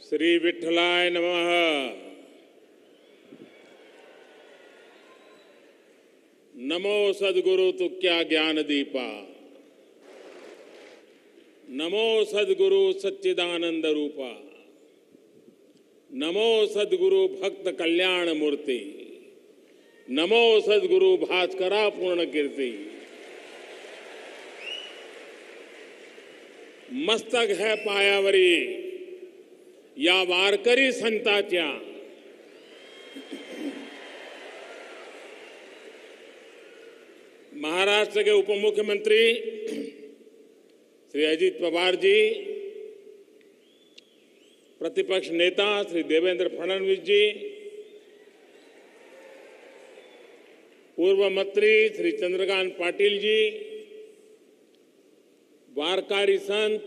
श्री विठ्ठलाय नमः। नमो सद्गुरु तुक्या ज्ञान दीपा, नमो सद्गुरु सच्चिदानंद रूपा, नमो सद्गुरु भक्त कल्याण मूर्ति, नमो सद्गुरु भास्करा पूर्ण कीर्ति। मस्तक है पायावरी या वारकरी संताच्या, महाराष्ट्र के उप मुख्यमंत्री श्री अजित पवार जी, प्रतिपक्ष नेता श्री देवेंद्र फडणवीस जी, पूर्व मंत्री श्री चंद्रकांत पाटिल जी, वारकरी संत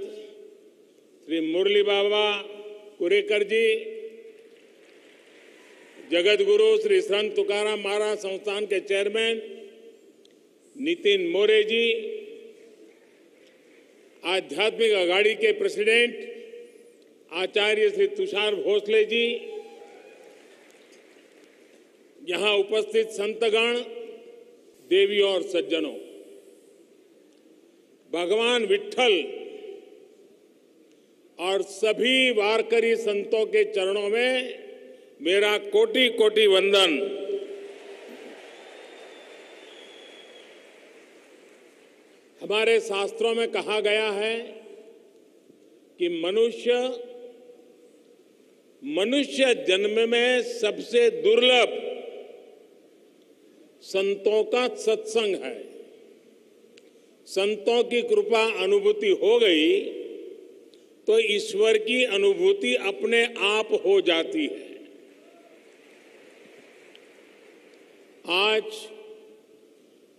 श्री मुरली बाबा कुरेकर जी, जगत गुरु श्री संत तुकाराम महाराज संस्थान के चेयरमैन नितिन मोरे जी, आध्यात्मिक अघाड़ी के प्रेसिडेंट आचार्य श्री तुषार भोसले जी, यहां उपस्थित संतगण, देवी और सज्जनों, भगवान विट्ठल और सभी वारकरी संतों के चरणों में मेरा कोटि कोटि वंदन। हमारे शास्त्रों में कहा गया है कि मनुष्य जन्म में सबसे दुर्लभ संतों का सत्संग है। संतों की कृपा अनुभूति हो गई तो ईश्वर की अनुभूति अपने आप हो जाती है। आज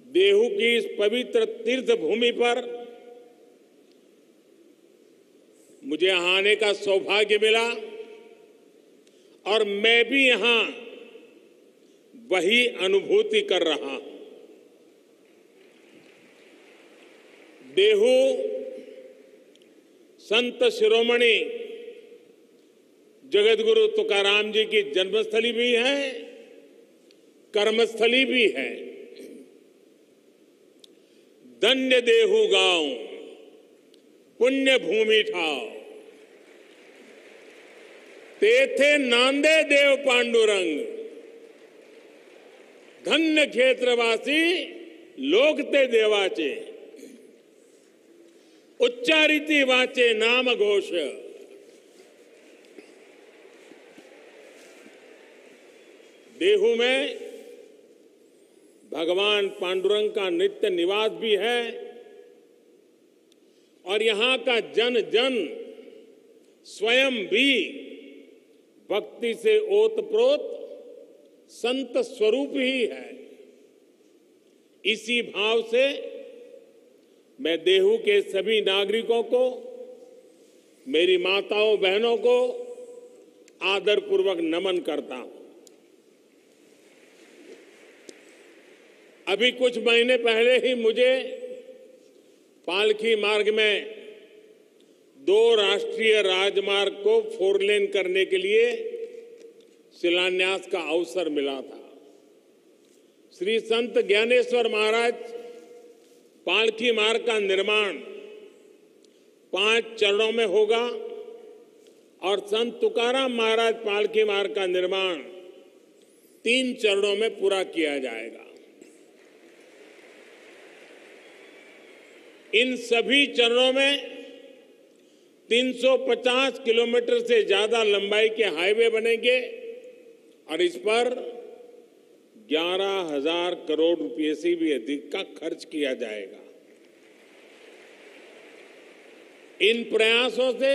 देहू की इस पवित्र तीर्थ भूमि पर मुझे यहां आने का सौभाग्य मिला और मैं भी यहां वही अनुभूति कर रहा हूं। देहू संत शिरोमणि जगतगुरु तुकाराम जी की जन्मस्थली भी है, कर्मस्थली भी है। धन्य देहू गांव, पुण्य भूमि ठाव, तेथे नांदे देव पांडुरंग, धन्य क्षेत्रवासी लोकते देवाचे, उच्चारिती वाचे नाम घोष। देहू में भगवान पांडुरंग का नित्य निवास भी है और यहां का जन जन स्वयं भी भक्ति से ओतप्रोत संत स्वरूप ही है। इसी भाव से मैं देहू के सभी नागरिकों को, मेरी माताओं बहनों को आदरपूर्वक नमन करता हूं। अभी कुछ महीने पहले ही मुझे पालकी मार्ग में 2 राष्ट्रीय राजमार्ग को 4 लेन करने के लिए शिलान्यास का अवसर मिला था। श्री संत ज्ञानेश्वर महाराज पालकी मार्ग का निर्माण 5 चरणों में होगा और संत तुकाराम महाराज पालकी मार्ग का निर्माण 3 चरणों में पूरा किया जाएगा। इन सभी चरणों में 350 किलोमीटर से ज्यादा लंबाई के हाईवे बनेंगे और इस पर 11,000 करोड़ रुपए से भी अधिक का खर्च किया जाएगा। इन प्रयासों से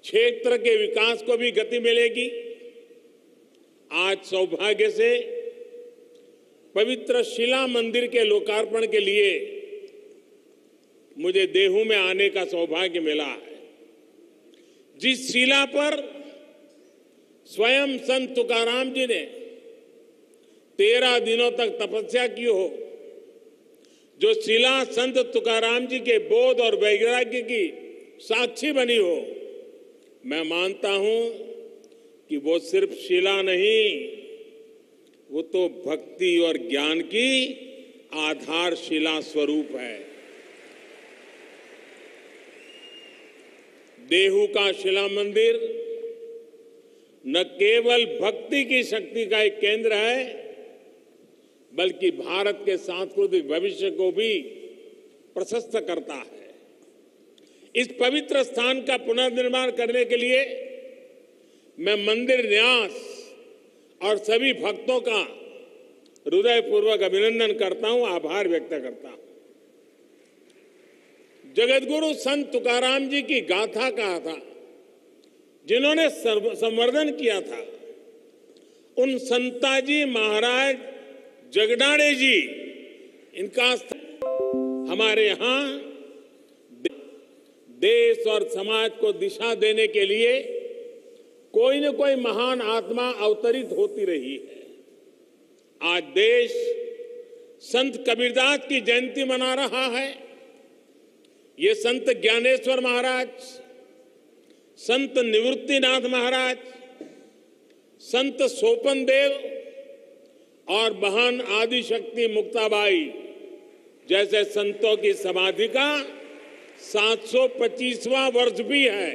क्षेत्र के विकास को भी गति मिलेगी। आज सौभाग्य से पवित्र शिला मंदिर के लोकार्पण के लिए मुझे देहू में आने का सौभाग्य मिला है। जिस शिला पर स्वयं संत तुकाराम जी ने 13 दिनों तक तपस्या की हो, जो शिला संत तुकाराम जी के बोध और वैराग्य की साक्षी बनी हो, मैं मानता हूं कि वो सिर्फ शिला नहीं, वो तो भक्ति और ज्ञान की आधारशिला स्वरूप है। देहू का शिला मंदिर न केवल भक्ति की शक्ति का एक केंद्र है, बल्कि भारत के सांस्कृतिक भविष्य को भी प्रशस्त करता है। इस पवित्र स्थान का पुनर्निर्माण करने के लिए मैं मंदिर न्यास और सभी भक्तों का हृदयपूर्वक अभिनंदन करता हूं, आभार व्यक्त करता हूं। जगतगुरु संत तुकाराम जी की गाथा कहा था, जिन्होंने संवर्धन किया था, उन संताजी महाराज जगडाणे जी, इनका हमारे यहां देश और समाज को दिशा देने के लिए कोई न कोई महान आत्मा अवतरित होती रही है। आज देश संत कबीरदास की जयंती मना रहा है। ये संत ज्ञानेश्वर महाराज, संत निवृत्तिनाथ महाराज, संत सोपन देव और महान आदिशक्ति मुक्ताबाई जैसे संतों की समाधि का 725वां वर्ष भी है।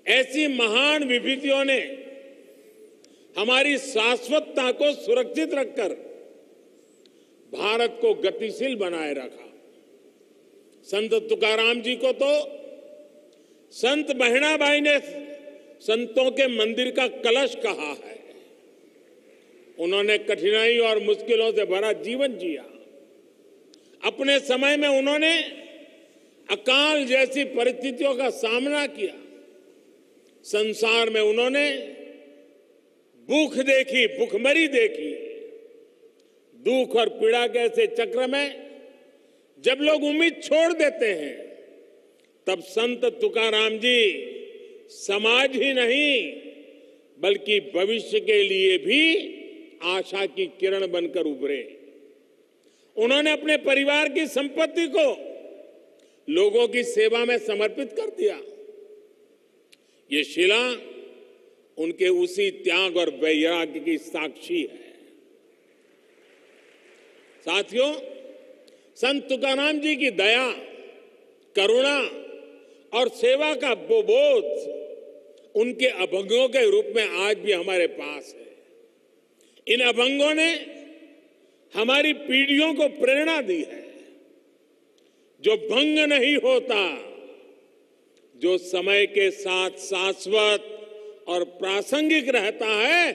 ऐसी महान विभूतियों ने हमारी शाश्वतता को सुरक्षित रखकर भारत को गतिशील बनाए रखा। संत तुकाराम जी को तो संत बहणाबाई ने संतों के मंदिर का कलश कहा है। उन्होंने कठिनाई और मुश्किलों से भरा जीवन जिया। अपने समय में उन्होंने अकाल जैसी परिस्थितियों का सामना किया। संसार में उन्होंने भूख देखी, भूखमरी देखी। दुख और पीड़ा के ऐसे चक्र में जब लोग उम्मीद छोड़ देते हैं, तब संत तुकाराम जी समाज ही नहीं बल्कि भविष्य के लिए भी आशा की किरण बनकर उभरे। उन्होंने अपने परिवार की संपत्ति को लोगों की सेवा में समर्पित कर दिया। ये शिला उनके उसी त्याग और वैराग्य की साक्षी है। साथियों, संत तुकाराम जी की दया, करुणा और सेवा का बोध उनके अभंगों के रूप में आज भी हमारे पास है। इन अभंगों ने हमारी पीढ़ियों को प्रेरणा दी है। जो भंग नहीं होता, जो समय के साथ शाश्वत और प्रासंगिक रहता है,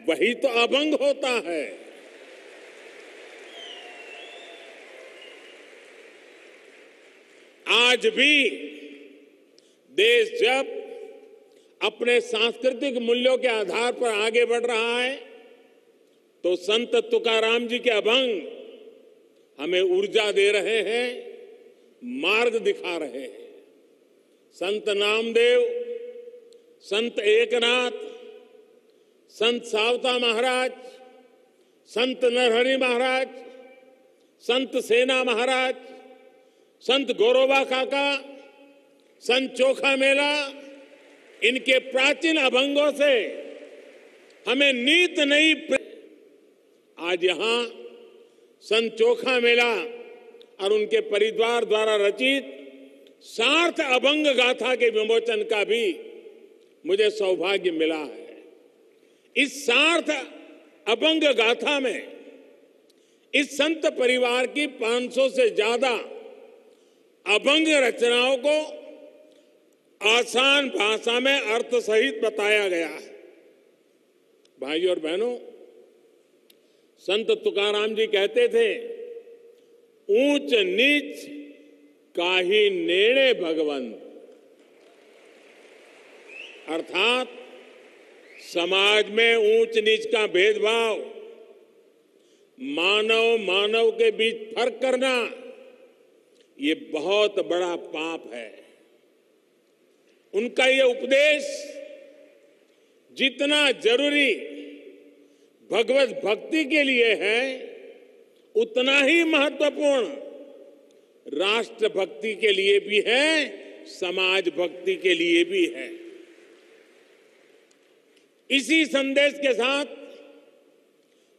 वही तो अभंग होता है। आज भी देश जब अपने सांस्कृतिक मूल्यों के आधार पर आगे बढ़ रहा है, तो संत तुकाराम जी के अभंग हमें ऊर्जा दे रहे हैं, मार्ग दिखा रहे हैं। संत नामदेव, संत एकनाथ, संत सावता महाराज, संत नरहरि महाराज, संत सेना महाराज, संत गौरवा काका, संत चोखा मेला, इनके प्राचीन अभंगों से हमें नीत नई। आज यहां संत चोखा मेला और उनके परिवार द्वारा रचित सार्थ अभंग गाथा के विमोचन का भी मुझे सौभाग्य मिला है। इस सार्थ अभंग गाथा में इस संत परिवार की 500 से ज्यादा अभंग रचनाओं को आसान भाषा में अर्थ सहित बताया गया है। भाइयों और बहनों, संत तुकाराम जी कहते थे, ऊंच नीच काहि नेड़े भगवंत। अर्थात समाज में ऊंच नीच का भेदभाव, मानव मानव के बीच फर्क करना, ये बहुत बड़ा पाप है। उनका ये उपदेश जितना जरूरी भगवत भक्ति के लिए है, उतना ही महत्वपूर्ण राष्ट्र भक्ति के लिए भी है समाज भक्ति के लिए भी है। इसी संदेश के साथ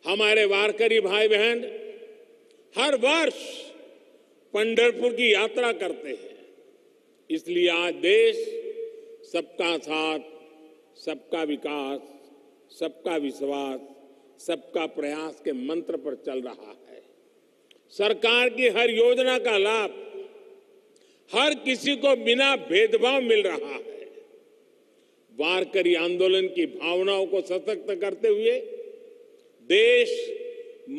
हमारे वारकरी भाई बहन हर वर्ष पंढरपुर की यात्रा करते हैं। इसलिए आज देश सबका साथ, सबका विकास, सबका विश्वास, सबका प्रयास के मंत्र पर चल रहा है। सरकार की हर योजना का लाभ हर किसी को बिना भेदभाव मिल रहा है। वारकरी आंदोलन की भावनाओं को सशक्त करते हुए देश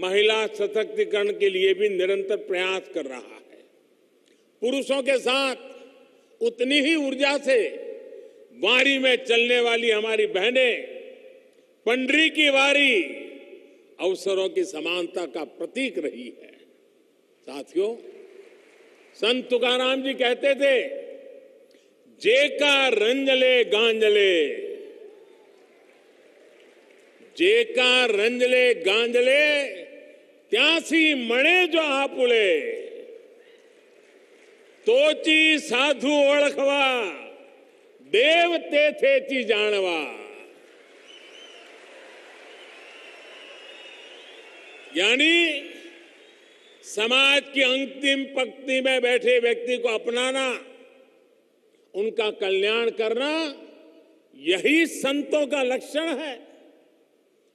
महिला सशक्तिकरण के लिए भी निरंतर प्रयास कर रहा है। पुरुषों के साथ उतनी ही ऊर्जा से वारी में चलने वाली हमारी बहनें पंडरी की वारी अवसरों की समानता का प्रतीक रही है। साथियों, संत तुकाराम जी कहते थे, जेका रंजले गांजले, जेका रंजले गांजले, त्यासी मणे जो आपुले, तोची साधु ओळखवा, देव तेथेची जानवा। यानी समाज की अंतिम पंक्ति में बैठे व्यक्ति को अपनाना, उनका कल्याण करना, यही संतों का लक्षण है।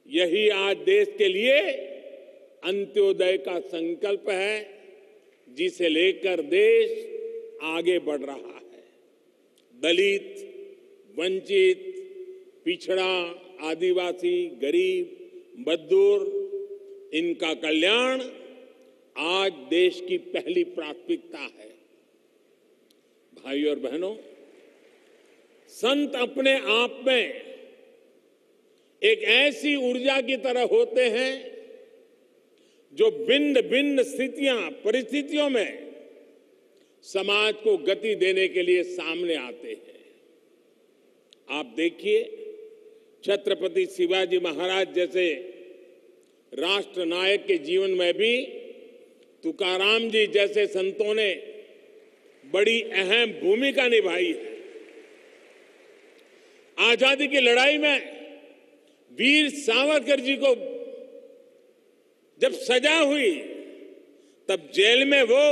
यही आज देश के लिए अंत्योदय का संकल्प है, जिसे लेकर देश आगे बढ़ रहा है। दलित, वंचित, पिछड़ा, आदिवासी, गरीब, मजदूर, इनका कल्याण आज देश की पहली प्राथमिकता है। भाइयों और बहनों, संत अपने आप में एक ऐसी ऊर्जा की तरह होते हैं जो भिन्न भिन्न परिस्थितियों में समाज को गति देने के लिए सामने आते हैं। आप देखिए, छत्रपति शिवाजी महाराज जैसे राष्ट्र नायक के जीवन में भी तुकाराम जी जैसे संतों ने बड़ी अहम भूमिका निभाई है। आजादी की लड़ाई में वीर सावरकर जी को जब सजा हुई, तब जेल में वो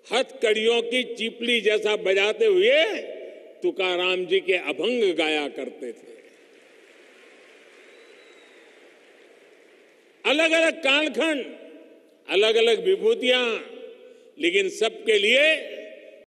हथकड़ियों की चिपली जैसा बजाते हुए तुकाराम जी के अभंग गाया करते थे। अलग अलग कालखंड, अलग अलग विभूतियां, लेकिन सबके लिए